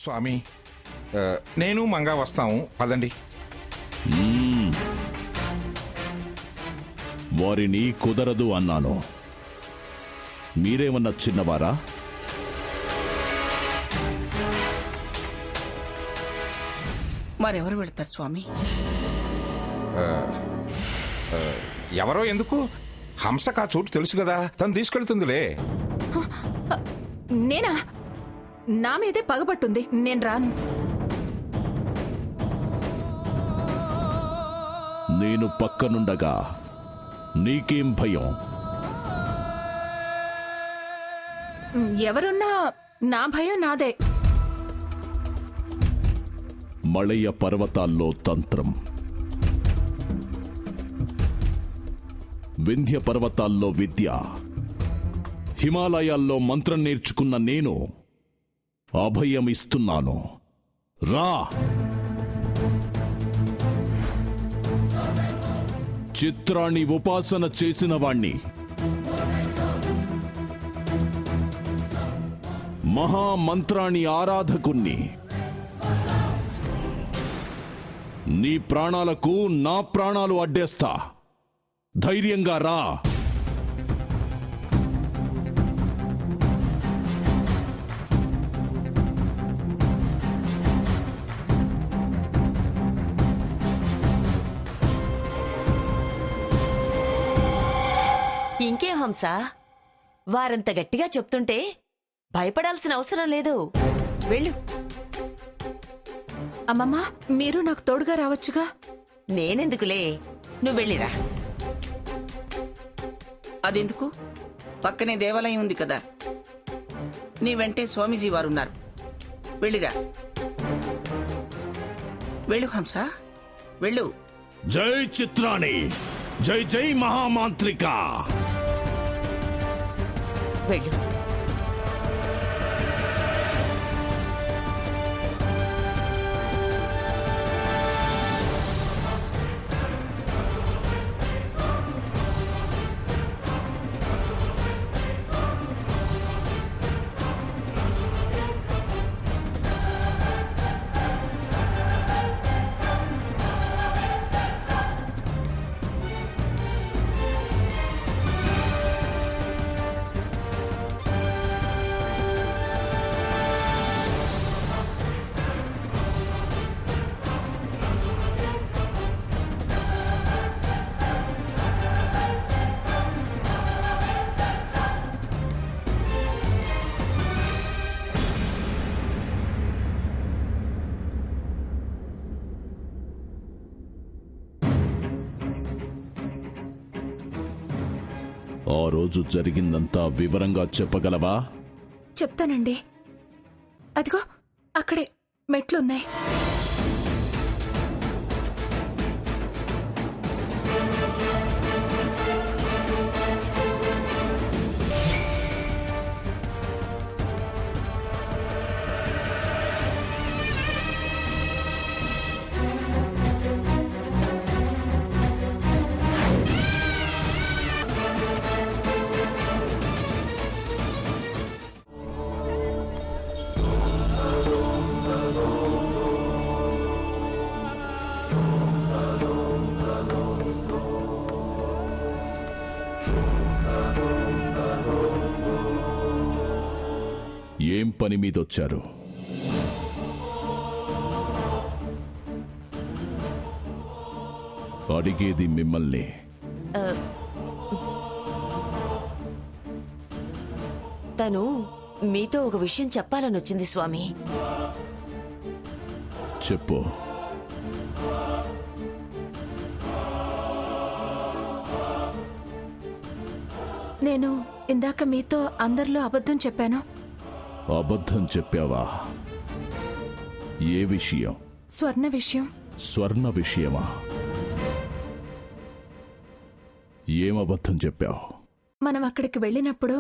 స్వామి నేను మంగా వస్తాము పదండి. వారిని కుదరదు అన్నాను. మీరేమన్నా చిన్నవారా? మరెవరు వెళతారు స్వామి? ఎవరో ఎందుకు, హంసకు ఆ చోటు తెలుసు కదా, తను తీసుకెళ్తుందిలే. నేనా? నా మీదే పగబట్టుంది, నేను రాను. నేను పక్కనుండగా నీకేం భయం? ఎవరున్నా నా భయం నాదే. మళయ పర్వతాల్లో తంత్రం, వింధ్య పర్వతాల్లో విద్య, హిమాలయాల్లో మంత్రం నేర్చుకున్న నేను అభయమిస్తున్నాను. రా! చిత్రాన్ని ఉపాసన చేసిన వాణ్ణి, మహామంత్రాన్ని ఆరాధకుణ్ణి. నీ ప్రాణాలకు నా ప్రాణాలు అడ్డేస్తా. ధైర్యంగా రా. ఇంకేం హంస, వారంత గట్టిగా చెప్తుంటే భయపడాల్సిన అవసరం లేదు. వెళ్ళు. అమ్మమ్మ, మీరు నాకు తోడుగా రావచ్చుగా. నేనెందుకులే, నువ్వు వెళ్ళిరా. అదెందుకు? పక్కనే దేవాలయం ఉంది కదా, నీ వెంటే స్వామీజీ వారున్నారు. వెళ్ళిరా. వెళ్ళు హంస, వెళ్ళు. జై చిత్రాణి, జై జై మహామాంత్రిక. వెళ్ళు. ఆ రోజు జరిగిందంతా వివరంగా చెప్పగలవా? చెప్తానండి. అదిగో అక్కడే మెట్లున్నాయి. ఏం పని మీదొచ్చారు? అడిగేది మిమ్మల్ని. తను మీతో ఒక విషయం చెప్పాలనొచ్చింది స్వామి. చెప్పు. నేను ఇందాక మీతో అందరిలో అబద్ధం చెప్పాను. అబద్ధం చెప్పావా? ఏ విషయం? స్వర్ణ విషయం. స్వర్ణ విషయమా? ఏం అబద్ధం చెప్పావు? మనం అక్కడికి వెళ్ళినప్పుడు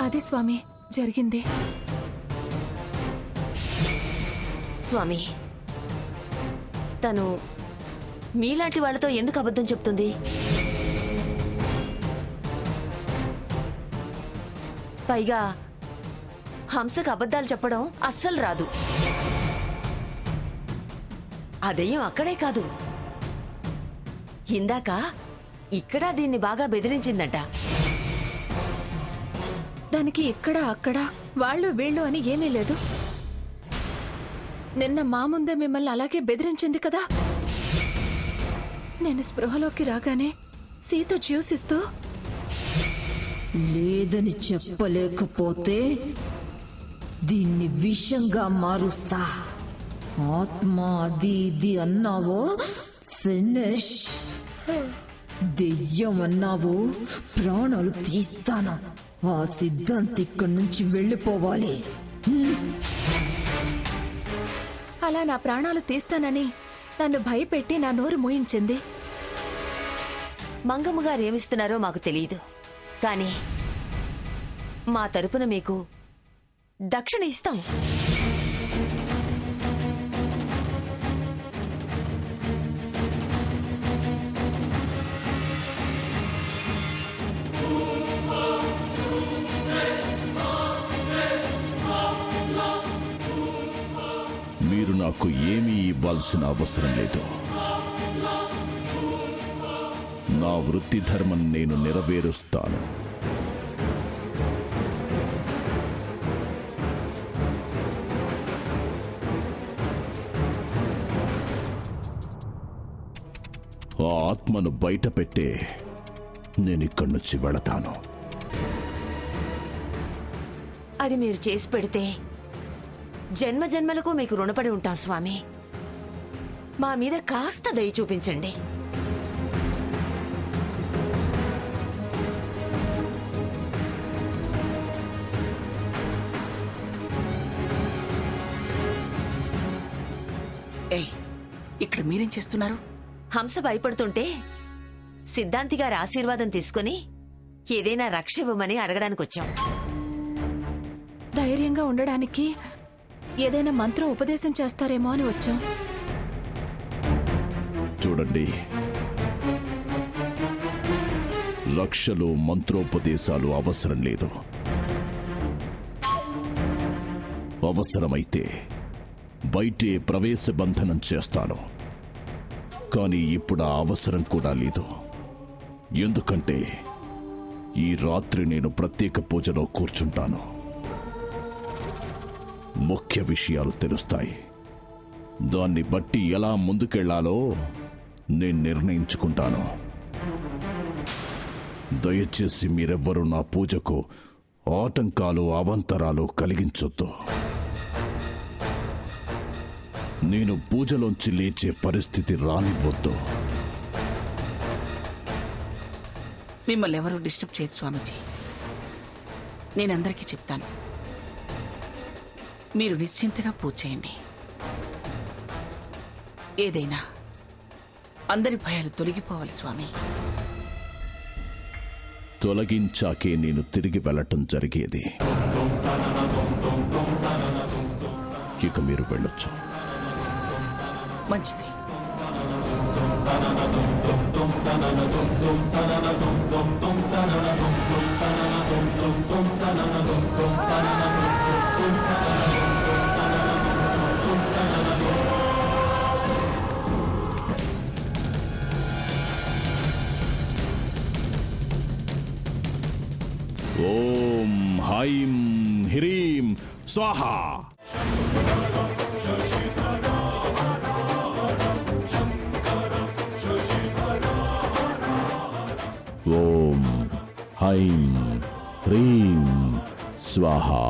అది స్వామి జరిగింది. స్వామి, తను మీలాంటి వాళ్ళతో ఎందుకు అబద్ధం చెప్తుంది? పైగా హంసకు అబద్ధాలు చెప్పడం అస్సలు రాదు. ఆ దెయ్యం అక్కడే కాదు, ఇందాక ఇక్కడ దీన్ని బాగా బెదిరించిందట. దానికి ఇక్కడ అక్కడ వాళ్ళు వీళ్ళు అని ఏమీ లేదు. నిన్న మా ముందే మిమ్మల్ని అలాగే బెదిరించింది కదా. నేను స్పృహలోకి రాగానే సీత జ్యూస్ ఇస్తూ లేదని చెప్పలేకపోతే దీన్ని విషంగా మారుస్తా, ఆత్మ అది ఇది అన్నావో ఫినిష్, దెయ్యం అన్నావో ప్రాణాలు తీస్తాను. ఆ సిద్ధాంతి ఇక్కడి నుంచి వెళ్ళిపోవాలి. అలా నా ప్రాణాలు తీస్తానని నన్ను భయపెట్టి నా నోరు మూయించింది. మంగమ్మ గారు ఏమిస్తున్నారో మాకు తెలియదు, కానీ మా తరపున మీకు దక్షిణ ఇస్తాం. మీరు నాకు ఏమీ ఇవ్వాల్సిన అవసరం లేదు. నా వృత్తి ధర్మం నేను నెరవేరుస్తాను. ఆ ఆత్మను బయట పెట్టే నేనిక్కడి నుంచి వెళతాను. అది మీరు చేసి పెడితే జన్మ జన్మలకు మీకు రుణపడి ఉంటాం స్వామి. మా మీద కాస్త దయ చూపించండి. ఏయ్, ఇక్కడ మీరేం చేస్తున్నారు? హంస భయపడుతుంటే సిద్ధాంతి గారి ఆశీర్వాదం తీసుకుని ఏదైనా రక్ష ఇవ్వమని అడగడానికి వచ్చాం. ధైర్యంగా ఉండడానికి ఏదైనా మంత్రం ఉపదేశం చేస్తారేమో అని వచ్చాం. చూడండి, రక్షలు మంత్రోపదేశాలు అవసరం లేదు. అవసరమైతే బయటే ప్రవేశ బంధనం చేస్తాను. కానీ ఇప్పుడు ఆ అవసరం కూడా లేదు. ఎందుకంటే ఈ రాత్రి నేను ప్రత్యేక పూజలో కూర్చుంటాను. ముఖ్య విషయాలు తెలుస్తాయి. దాన్ని బట్టి ఎలా ముందుకెళ్లాలో నేను నిర్ణయించుకుంటాను. దయచేసి మీరెవ్వరూ నా పూజకు ఆటంకాలు అవాంతరాలు కలిగించొద్దు. నేను పూజలోంచి లేచే పరిస్థితి రానివ్వద్దు. మిమ్మల్ని ఎవరూ డిస్టర్బ్ చేయదు స్వామీజీ. నేనందరికీ చెప్తాను, మీరు నిశ్చింతగా పూజ చేయండి. ఏదైనా అందరి భయాలు తొలగిపోవాలి స్వామి. తొలగించాకే నేను తిరిగి వెళ్ళటం జరిగేది. ఇక మీరు వెళ్ళొచ్చు. మంచిది. ఓం హైం హ్రీం స్వాహా. ఓం హైం హ్రీం స్వాహా.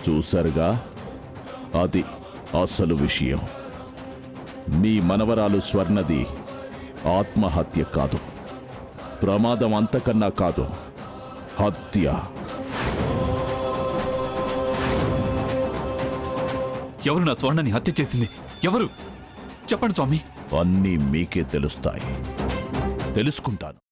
చూసారుగా, అది అసలు విషయం. మీ మనవరాలు స్వర్ణది ఆత్మహత్య కాదు, ప్రమాదం అంతకన్నా కాదు, హత్య. ఎవరు నా స్వర్ణని హత్య చేసింది? ఎవరు? చెప్పండి స్వామి. అన్నీ మీకే తెలుస్తాయి. తెలుసుకుంటాను.